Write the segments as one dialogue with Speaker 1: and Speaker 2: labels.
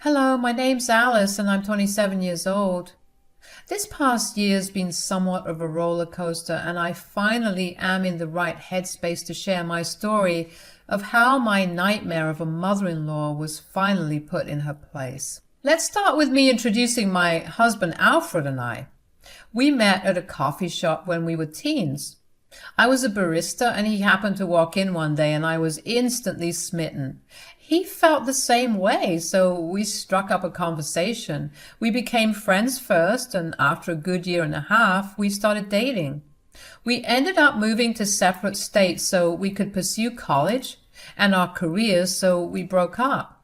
Speaker 1: Hello, my name's Alice and I'm 27 years old. This past year's been somewhat of a roller coaster, and I finally am in the right headspace to share my story of how my nightmare of a mother-in-law was finally put in her place. Let's start with me introducing my husband Alfred and I. We met at a coffee shop when we were teens. I was a barista and he happened to walk in one day and I was instantly smitten. He felt the same way, so we struck up a conversation. We became friends first, and after a good year and a half, we started dating. We ended up moving to separate states so we could pursue college and our careers, so we broke up.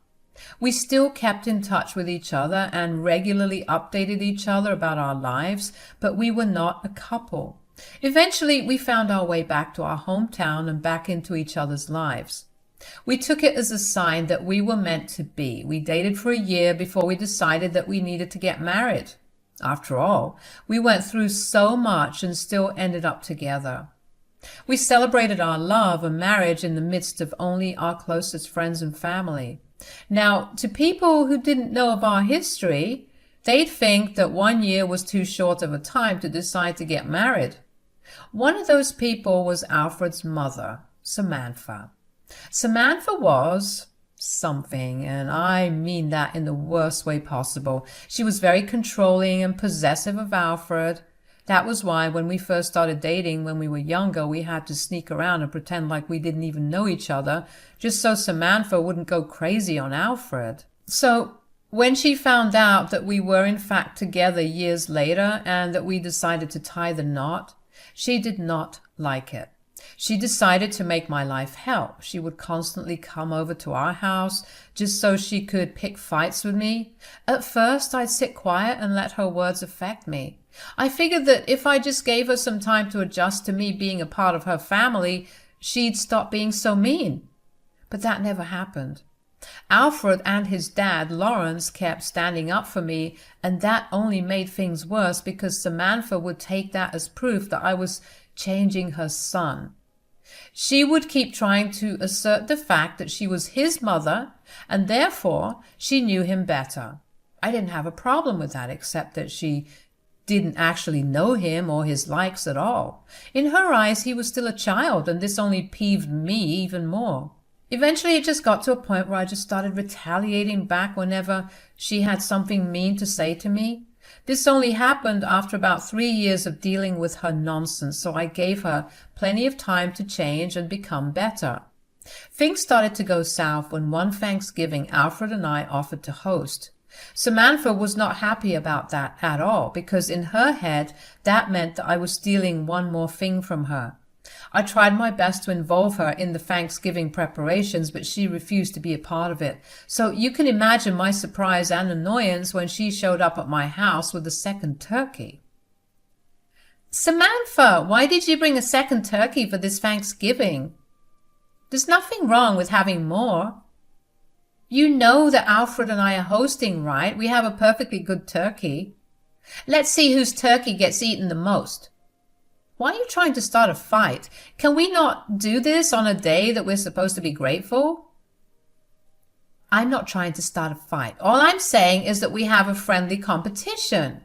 Speaker 1: We still kept in touch with each other and regularly updated each other about our lives, but we were not a couple. Eventually, we found our way back to our hometown and back into each other's lives. We took it as a sign that we were meant to be. We dated for a year before we decided that we needed to get married. After all, we went through so much and still ended up together. We celebrated our love and marriage in the midst of only our closest friends and family. Now, to people who didn't know of our history, they'd think that 1 year was too short of a time to decide to get married. One of those people was Alfred's mother, Samantha. Samantha was something, and I mean that in the worst way possible. She was very controlling and possessive of Alfred. That was why when we first started dating when we were younger, we had to sneak around and pretend like we didn't even know each other, just so Samantha wouldn't go crazy on Alfred. So when she found out that we were in fact together years later and that we decided to tie the knot, she did not like it. She decided to make my life hell. She would constantly come over to our house just so she could pick fights with me. At first, I'd sit quiet and let her words affect me. I figured that if I just gave her some time to adjust to me being a part of her family, she'd stop being so mean. But that never happened. Alfred and his dad, Lawrence, kept standing up for me, and that only made things worse because Samantha would take that as proof that I was changing her son. She would keep trying to assert the fact that she was his mother and therefore she knew him better. I didn't have a problem with that, except that she didn't actually know him or his likes at all. In her eyes, he was still a child, and this only peeved me even more. Eventually, it just got to a point where I just started retaliating back whenever she had something mean to say to me. This only happened after about 3 years of dealing with her nonsense, so I gave her plenty of time to change and become better. Things started to go south when one Thanksgiving Alfred and I offered to host. Samantha was not happy about that at all, because in her head that meant that I was stealing one more thing from her. I tried my best to involve her in the Thanksgiving preparations, but she refused to be a part of it. So you can imagine my surprise and annoyance when she showed up at my house with a second turkey. Samantha, why did you bring a second turkey for this Thanksgiving? There's nothing wrong with having more. You know that Alfred and I are hosting, right? We have a perfectly good turkey. Let's see whose turkey gets eaten the most. Why are you trying to start a fight? Can we not do this on a day that we're supposed to be grateful? I'm not trying to start a fight. All I'm saying is that we have a friendly competition.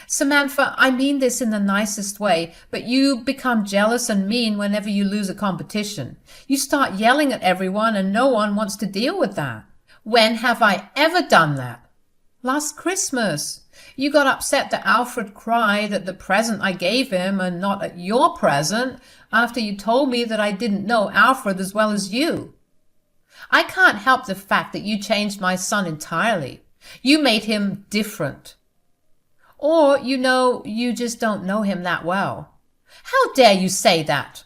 Speaker 1: Samantha, I mean this in the nicest way, but you become jealous and mean whenever you lose a competition. You start yelling at everyone and no one wants to deal with that. When have I ever done that? Last Christmas. You got upset that Alfred cried at the present I gave him and not at your present after you told me that I didn't know Alfred as well as you. I can't help the fact that you changed my son entirely. You made him different. Or, you just don't know him that well. How dare you say that?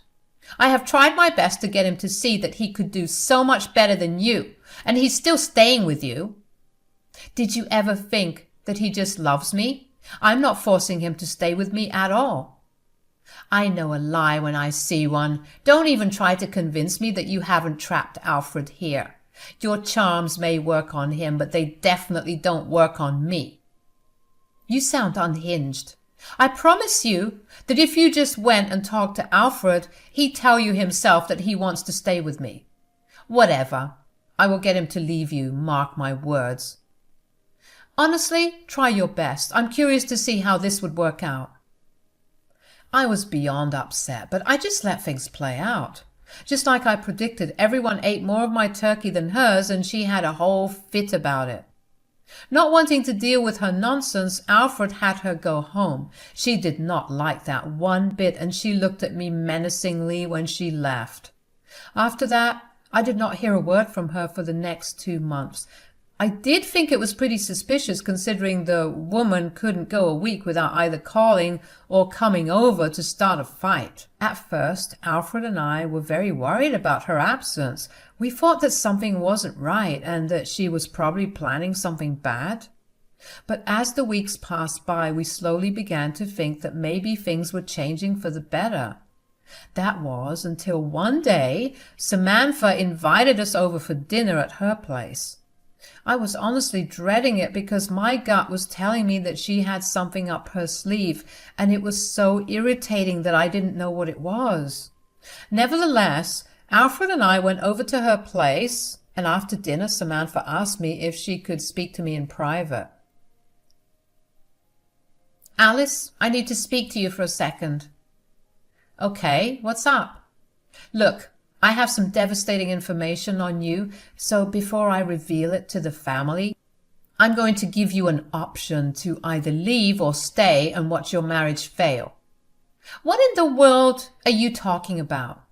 Speaker 1: I have tried my best to get him to see that he could do so much better than you, and he's still staying with you. Did you ever think that he just loves me? I'm not forcing him to stay with me at all. I know a lie when I see one. Don't even try to convince me that you haven't trapped Alfred here. Your charms may work on him, but they definitely don't work on me. You sound unhinged. I promise you that if you just went and talked to Alfred, he'd tell you himself that he wants to stay with me. Whatever. I will get him to leave you, mark my words. Honestly, try your best. I'm curious to see how this would work out. I was beyond upset, but I just let things play out. Just like I predicted, everyone ate more of my turkey than hers, and she had a whole fit about it. Not wanting to deal with her nonsense, Alfred had her go home. She did not like that one bit, and she looked at me menacingly when she left. After that, I did not hear a word from her for the next 2 months. I did think it was pretty suspicious, considering the woman couldn't go a week without either calling or coming over to start a fight. At first, Alfred and I were very worried about her absence. We thought that something wasn't right and that she was probably planning something bad. But as the weeks passed by, we slowly began to think that maybe things were changing for the better. That was until one day Samantha invited us over for dinner at her place. I was honestly dreading it because my gut was telling me that she had something up her sleeve, and it was so irritating that I didn't know what it was. Nevertheless, Alfred and I went over to her place, and after dinner Samantha asked me if she could speak to me in private. "Alice, I need to speak to you for a second." "Okay, what's up?" "Look, I have some devastating information on you, so before I reveal it to the family, I'm going to give you an option to either leave or stay and watch your marriage fail." "What in the world are you talking about?"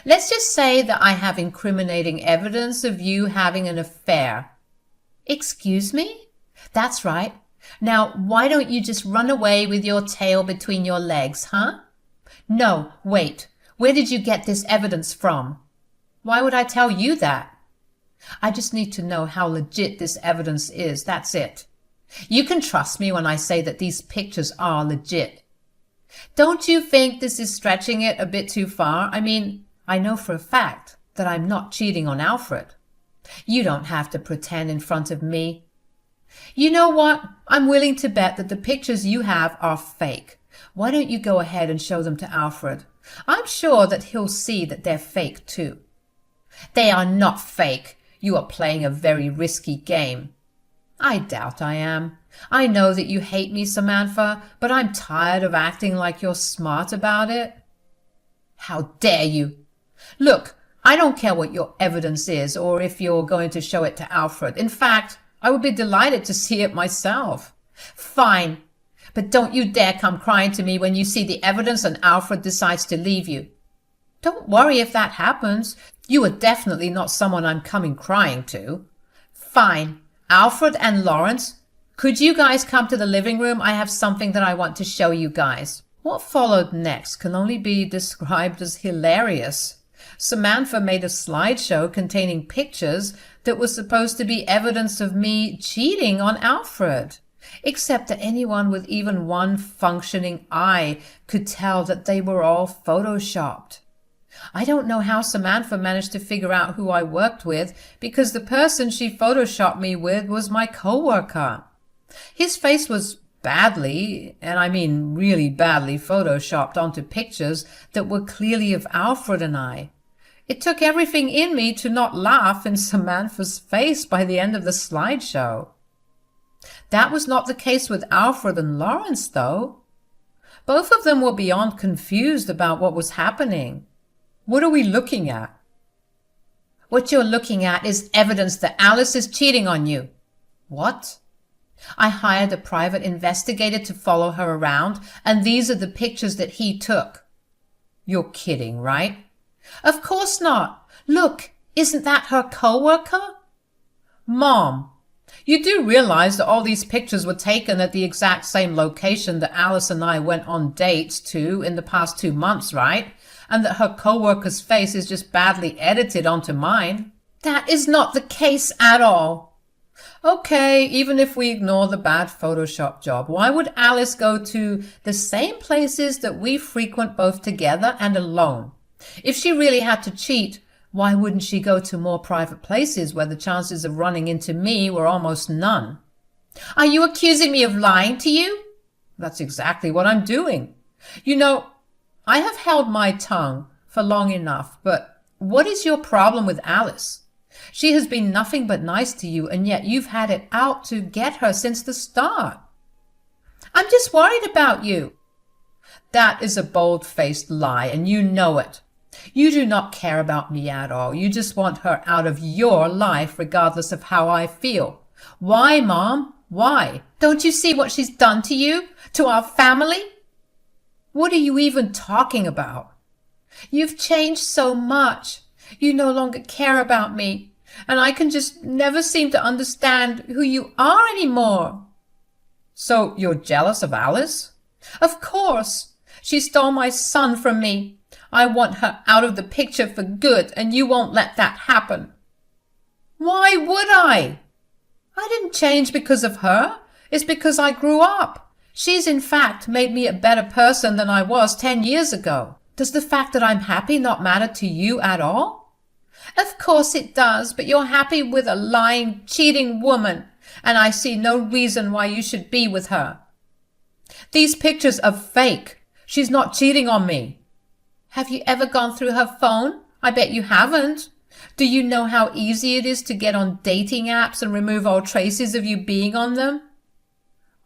Speaker 1: "Let's just say that I have incriminating evidence of you having an affair." "Excuse me?" "That's right. Now, why don't you just run away with your tail between your legs, huh?" "No, wait. Where did you get this evidence from?" "Why would I tell you that?" "I just need to know how legit this evidence is, that's it. You can trust me when I say that these pictures are legit." "Don't you think this is stretching it a bit too far? I mean, I know for a fact that I'm not cheating on Alfred." "You don't have to pretend in front of me." "You know what? I'm willing to bet that the pictures you have are fake. Why don't you go ahead and show them to Alfred? I'm sure that he'll see that they're fake too." "They are not fake. You are playing a very risky game." "I doubt I am. I know that you hate me, Samantha, but I'm tired of acting like you're smart about it." "How dare you!" "Look, I don't care what your evidence is or if you're going to show it to Alfred. In fact, I would be delighted to see it myself." "Fine. But don't you dare come crying to me when you see the evidence and Alfred decides to leave you." "Don't worry if that happens. You are definitely not someone I'm coming crying to." "Fine. Alfred and Lawrence, could you guys come to the living room? I have something that I want to show you guys." What followed next can only be described as hilarious. Samantha made a slideshow containing pictures that was supposed to be evidence of me cheating on Alfred. Except that anyone with even one functioning eye could tell that they were all photoshopped. I don't know how Samantha managed to figure out who I worked with, because the person she photoshopped me with was my coworker. His face was badly, and I mean really badly, photoshopped onto pictures that were clearly of Alfred and I. It took everything in me to not laugh in Samantha's face by the end of the slideshow. That was not the case with Alfred and Lawrence, though. Both of them were beyond confused about what was happening. What are we looking at? "What you're looking at is evidence that Alice is cheating on you." "What?" "I hired a private investigator to follow her around, and these are the pictures that he took." "You're kidding, right?" "Of course not. Look, isn't that her coworker?" "Mom, you do realize that all these pictures were taken at the exact same location that Alice and I went on dates to in the past 2 months, right? And that her coworker's face is just badly edited onto mine." "That is not the case at all." "Okay, even if we ignore the bad Photoshop job, why would Alice go to the same places that we frequent both together and alone? If she really had to cheat, why wouldn't she go to more private places where the chances of running into me were almost none?" "Are you accusing me of lying to you?" "That's exactly what I'm doing. You know, I have held my tongue for long enough, but what is your problem with Alice? She has been nothing but nice to you, and yet you've had it out to get her since the start. I'm just worried about you. That is a bold-faced lie, and you know it. You do not care about me at all. You just want her out of your life, regardless of how I feel. Why, Mom? Why? Don't you see what she's done to you? To our family? What are you even talking about? You've changed so much. You no longer care about me, and I can just never seem to understand who you are anymore. So you're jealous of Alice? Of course. She stole my son from me. I want her out of the picture for good, and you won't let that happen. Why would I? I didn't change because of her. It's because I grew up. She's in fact made me a better person than I was 10 years ago. Does the fact that I'm happy not matter to you at all? Of course it does, but you're happy with a lying, cheating woman, and I see no reason why you should be with her. These pictures are fake. She's not cheating on me. Have you ever gone through her phone? I bet you haven't. Do you know how easy it is to get on dating apps and remove all traces of you being on them?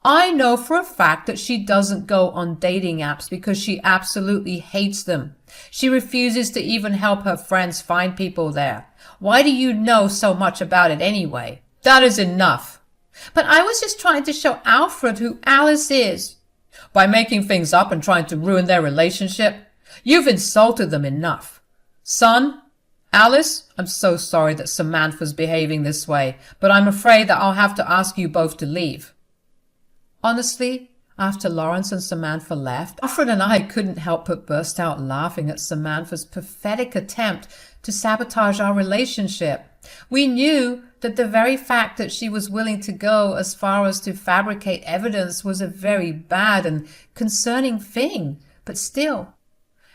Speaker 1: I know for a fact that she doesn't go on dating apps because she absolutely hates them. She refuses to even help her friends find people there. Why do you know so much about it anyway? That is enough. But I was just trying to show Alfred who Alice is. By making things up and trying to ruin their relationship? You've insulted them enough. Son, Alice, I'm so sorry that Samantha's behaving this way, but I'm afraid that I'll have to ask you both to leave. Honestly, after Lawrence and Samantha left, Alfred and I couldn't help but burst out laughing at Samantha's pathetic attempt to sabotage our relationship. We knew that the very fact that she was willing to go as far as to fabricate evidence was a very bad and concerning thing, but still,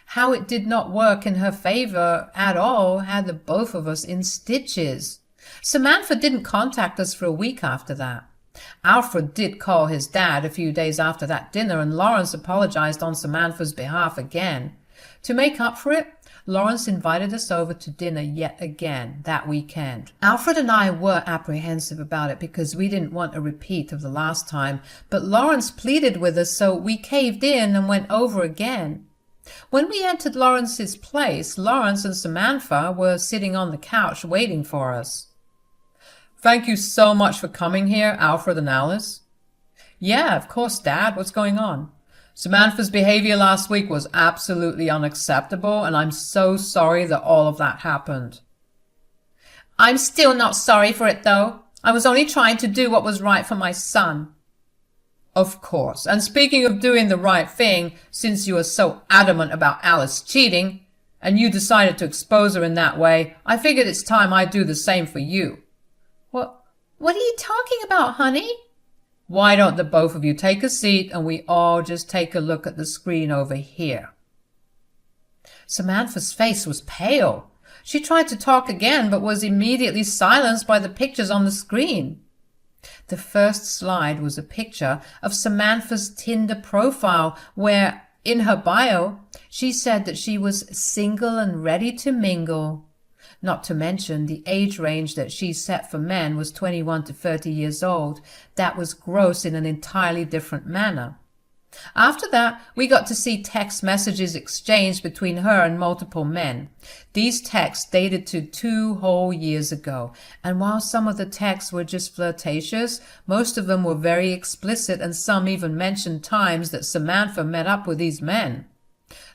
Speaker 1: how it did not work in her favor at all had the both of us in stitches. Samantha didn't contact us for a week after that. Alfred did call his dad a few days after that dinner, and Lawrence apologized on Samantha's behalf again. To make up for it, Lawrence invited us over to dinner yet again that weekend. Alfred and I were apprehensive about it because we didn't want a repeat of the last time, but Lawrence pleaded with us, so we caved in and went over again. When we entered Lawrence's place, Lawrence and Samantha were sitting on the couch waiting for us. Thank you so much for coming here, Alfred and Alice. Yeah, of course, Dad. What's going on? Samantha's behavior last week was absolutely unacceptable, and I'm so sorry that all of that happened. I'm still not sorry for it, though. I was only trying to do what was right for my son. Of course. And speaking of doing the right thing, since you are so adamant about Alice cheating, and you decided to expose her in that way, I figured it's time I do the same for you. What are you talking about, honey? Why don't the both of you take a seat and we all just take a look at the screen over here? Samantha's face was pale. She tried to talk again, but was immediately silenced by the pictures on the screen. The first slide was a picture of Samantha's Tinder profile where, in her bio, she said that she was single and ready to mingle. Not to mention the age range that she set for men was 21 to 30 years old. That was gross in an entirely different manner. After that, we got to see text messages exchanged between her and multiple men. These texts dated to 2 whole years ago, and while some of the texts were just flirtatious, most of them were very explicit, and some even mentioned times that Samantha met up with these men.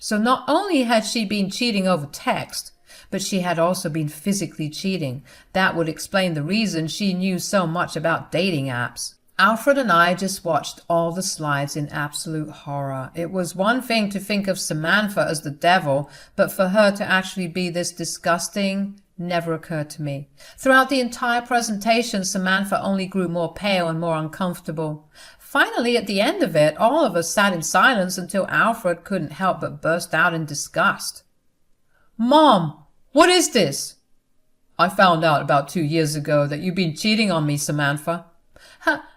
Speaker 1: So not only had she been cheating over text, but she had also been physically cheating. That would explain the reason she knew so much about dating apps. Alfred and I just watched all the slides in absolute horror. It was one thing to think of Samantha as the devil, but for her to actually be this disgusting never occurred to me. Throughout the entire presentation, Samantha only grew more pale and more uncomfortable. Finally, at the end of it, all of us sat in silence until Alfred couldn't help but burst out in disgust. Mom! What is this? I found out about 2 years ago that you've been cheating on me, Samantha.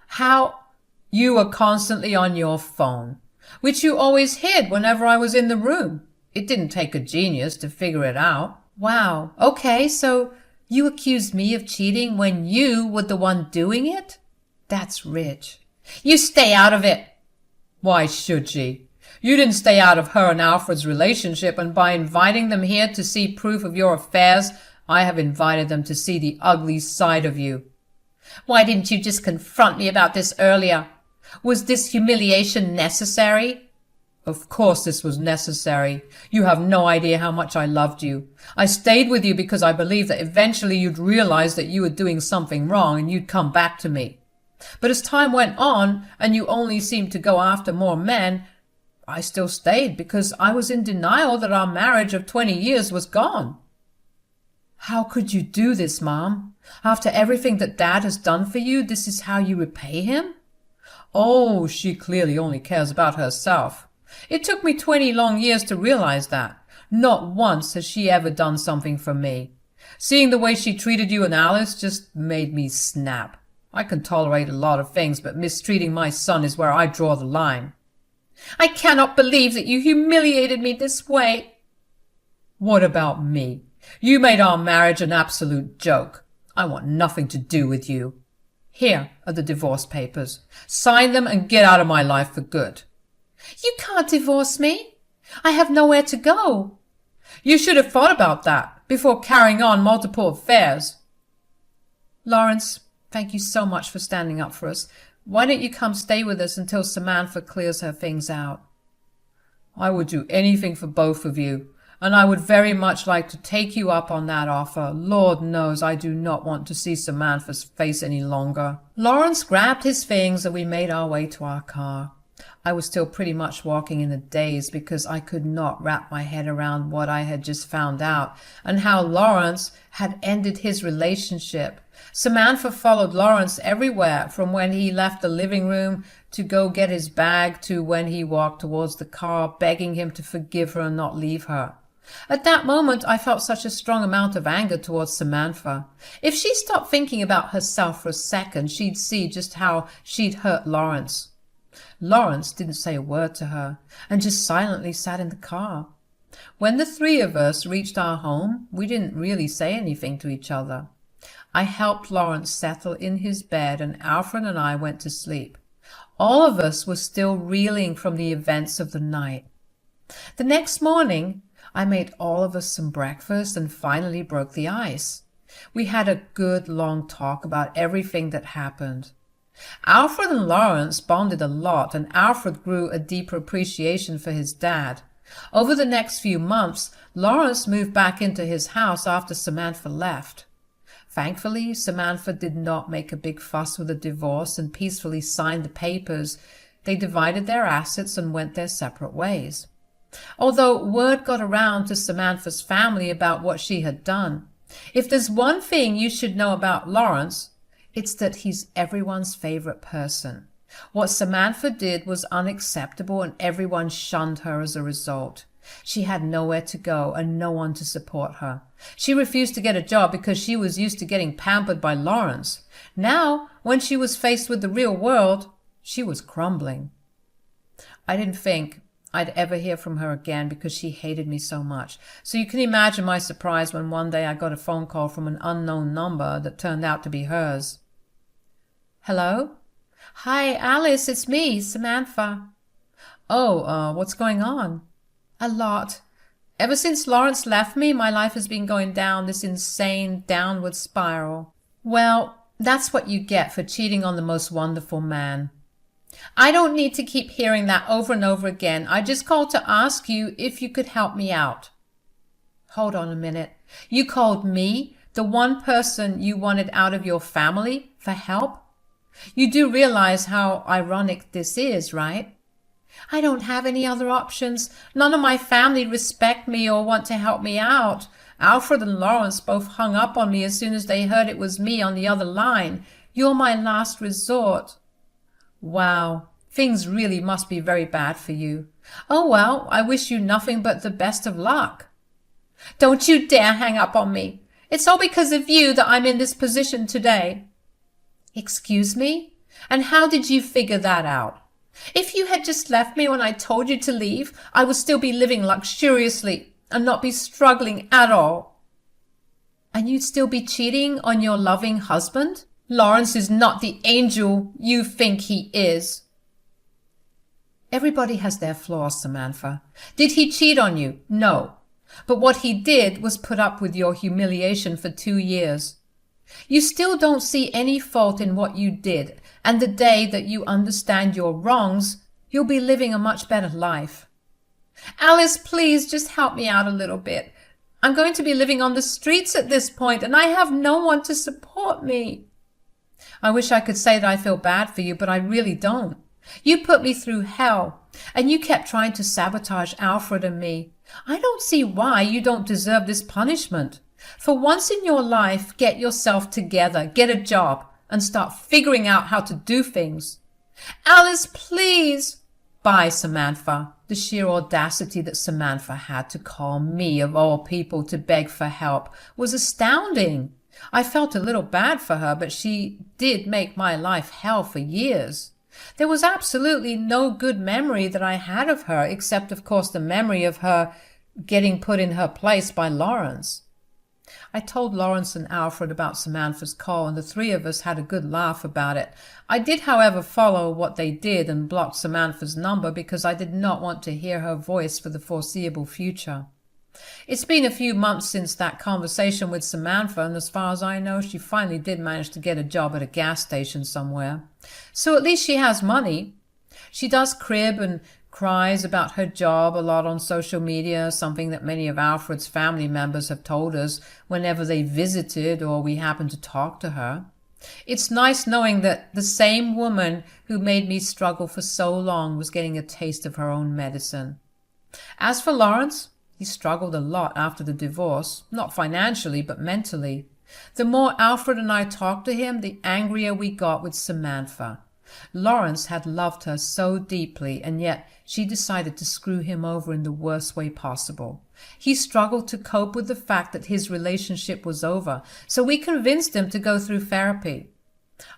Speaker 1: How? You were constantly on your phone, which you always hid whenever I was in the room. It didn't take a genius to figure it out. Wow. Okay, so You accused me of cheating when you were the one doing it? That's rich. You stay out of it. Why should she? You didn't stay out of her and Alfred's relationship, and by inviting them here to see proof of your affairs, I have invited them to see the ugly side of you. Why didn't you just confront me about this earlier? Was this humiliation necessary? Of course this was necessary. You have no idea how much I loved you. I stayed with you because I believed that eventually you'd realize that you were doing something wrong and you'd come back to me. But as time went on and you only seemed to go after more men, I still stayed because I was in denial that our marriage of 20 years was gone. How could you do this, Mom? After everything that Dad has done for you, this is how you repay him? Oh, she clearly only cares about herself. It took me 20 long years to realize that. Not once has she ever done something for me. Seeing the way she treated you and Alice just made me snap. I can tolerate a lot of things, but mistreating my son is where I draw the line. I cannot believe that you humiliated me this way. What about me? You made our marriage an absolute joke. I want nothing to do with you. Here are the divorce papers. Sign them and get out of my life for good. You can't divorce me. I have nowhere to go. You should have thought about that before carrying on multiple affairs. Lawrence, thank you so much for standing up for us. Why don't you come stay with us until Samantha clears her things out? I would do anything for both of you, and I would very much like to take you up on that offer. Lord knows I do not want to see Samantha's face any longer. Lawrence grabbed his things and we made our way to our car. I was still pretty much walking in a daze because I could not wrap my head around what I had just found out and how Lawrence had ended his relationship. Samantha followed Lawrence everywhere, from when he left the living room to go get his bag to when he walked towards the car, begging him to forgive her and not leave her. At that moment, I felt such a strong amount of anger towards Samantha. If she stopped thinking about herself for a second, she'd see just how she'd hurt Lawrence. Lawrence didn't say a word to her and just silently sat in the car. When the three of us reached our home, we didn't really say anything to each other. I helped Lawrence settle in his bed and Alfred and I went to sleep. All of us were still reeling from the events of the night. The next morning, I made all of us some breakfast and finally broke the ice. We had a good long talk about everything that happened. Alfred and Lawrence bonded a lot, and Alfred grew a deeper appreciation for his dad. Over the next few months, Lawrence moved back into his house after Samantha left. Thankfully, Samantha did not make a big fuss with the divorce and peacefully signed the papers. They divided their assets and went their separate ways. Although word got around to Samantha's family about what she had done. If there's one thing you should know about Lawrence, it's that he's everyone's favorite person. What Samantha did was unacceptable and everyone shunned her as a result. She had nowhere to go and no one to support her. She refused to get a job because she was used to getting pampered by Lawrence. Now, when she was faced with the real world, she was crumbling. I didn't think I'd ever hear from her again because she hated me so much. So you can imagine my surprise when one day I got a phone call from an unknown number that turned out to be hers. Hello? Hi, Alice, it's me, Samantha. Oh, what's going on? A lot. Ever since Lawrence left me, my life has been going down this insane downward spiral. Well, that's what you get for cheating on the most wonderful man. I don't need to keep hearing that over and over again. I just called to ask you if you could help me out. Hold on a minute. You called me, the one person you wanted out of your family, for help? You do realize how ironic this is, right? I don't have any other options. None of my family respect me or want to help me out. Alfred and Lawrence both hung up on me as soon as they heard it was me on the other line. You're my last resort. Wow, things really must be very bad for you. Oh well, I wish you nothing but the best of luck. Don't you dare hang up on me. It's all because of you that I'm in this position today. Excuse me? And how did you figure that out? If you had just left me when I told you to leave, I would still be living luxuriously and not be struggling at all. And you'd still be cheating on your loving husband? Lawrence is not the angel you think he is. Everybody has their flaws, Samantha. Did he cheat on you? No. But what he did was put up with your humiliation for 2 years. You still don't see any fault in what you did, and the day that you understand your wrongs, you'll be living a much better life. Alice, please just help me out a little bit. I'm going to be living on the streets at this point, and I have no one to support me. I wish I could say that I feel bad for you, but I really don't. You put me through hell, and you kept trying to sabotage Alfred and me. I don't see why you don't deserve this punishment. For once in your life, get yourself together, get a job, and start figuring out how to do things. Alice, please. Bye, Samantha. The sheer audacity that Samantha had to call me, of all people, to beg for help was astounding. I felt a little bad for her, but she did make my life hell for years. There was absolutely no good memory that I had of her, except, of course, the memory of her getting put in her place by Lawrence. I told Lawrence and Alfred about Samantha's call, and the 3 of us had a good laugh about it. I did, however, follow what they did and blocked Samantha's number because I did not want to hear her voice for the foreseeable future. It's been a few months since that conversation with Samantha, and as far as I know, she finally did manage to get a job at a gas station somewhere. So at least she has money. She does crib and cries about her job a lot on social media, something that many of Alfred's family members have told us whenever they visited or we happened to talk to her. It's nice knowing that the same woman who made me struggle for so long was getting a taste of her own medicine. As for Lawrence, he struggled a lot after the divorce, not financially, but mentally. The more Alfred and I talked to him, the angrier we got with Samantha. Lawrence had loved her so deeply, and yet she decided to screw him over in the worst way possible. He struggled to cope with the fact that his relationship was over, so we convinced him to go through therapy.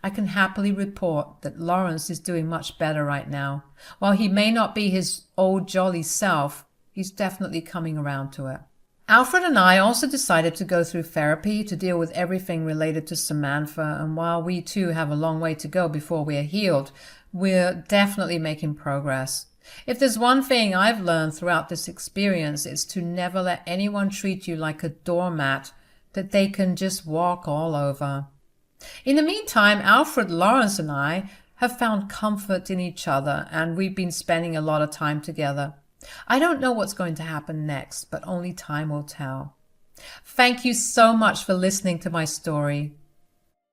Speaker 1: I can happily report that Lawrence is doing much better right now. While he may not be his old jolly self, he's definitely coming around to it. Alfred and I also decided to go through therapy to deal with everything related to Samantha, and while we too have a long way to go before we are healed, we're definitely making progress. If there's one thing I've learned throughout this experience, it's to never let anyone treat you like a doormat that they can just walk all over. In the meantime, Alfred, Lawrence, and I have found comfort in each other, and we've been spending a lot of time together. I don't know what's going to happen next, but only time will tell. Thank you so much for listening to my story.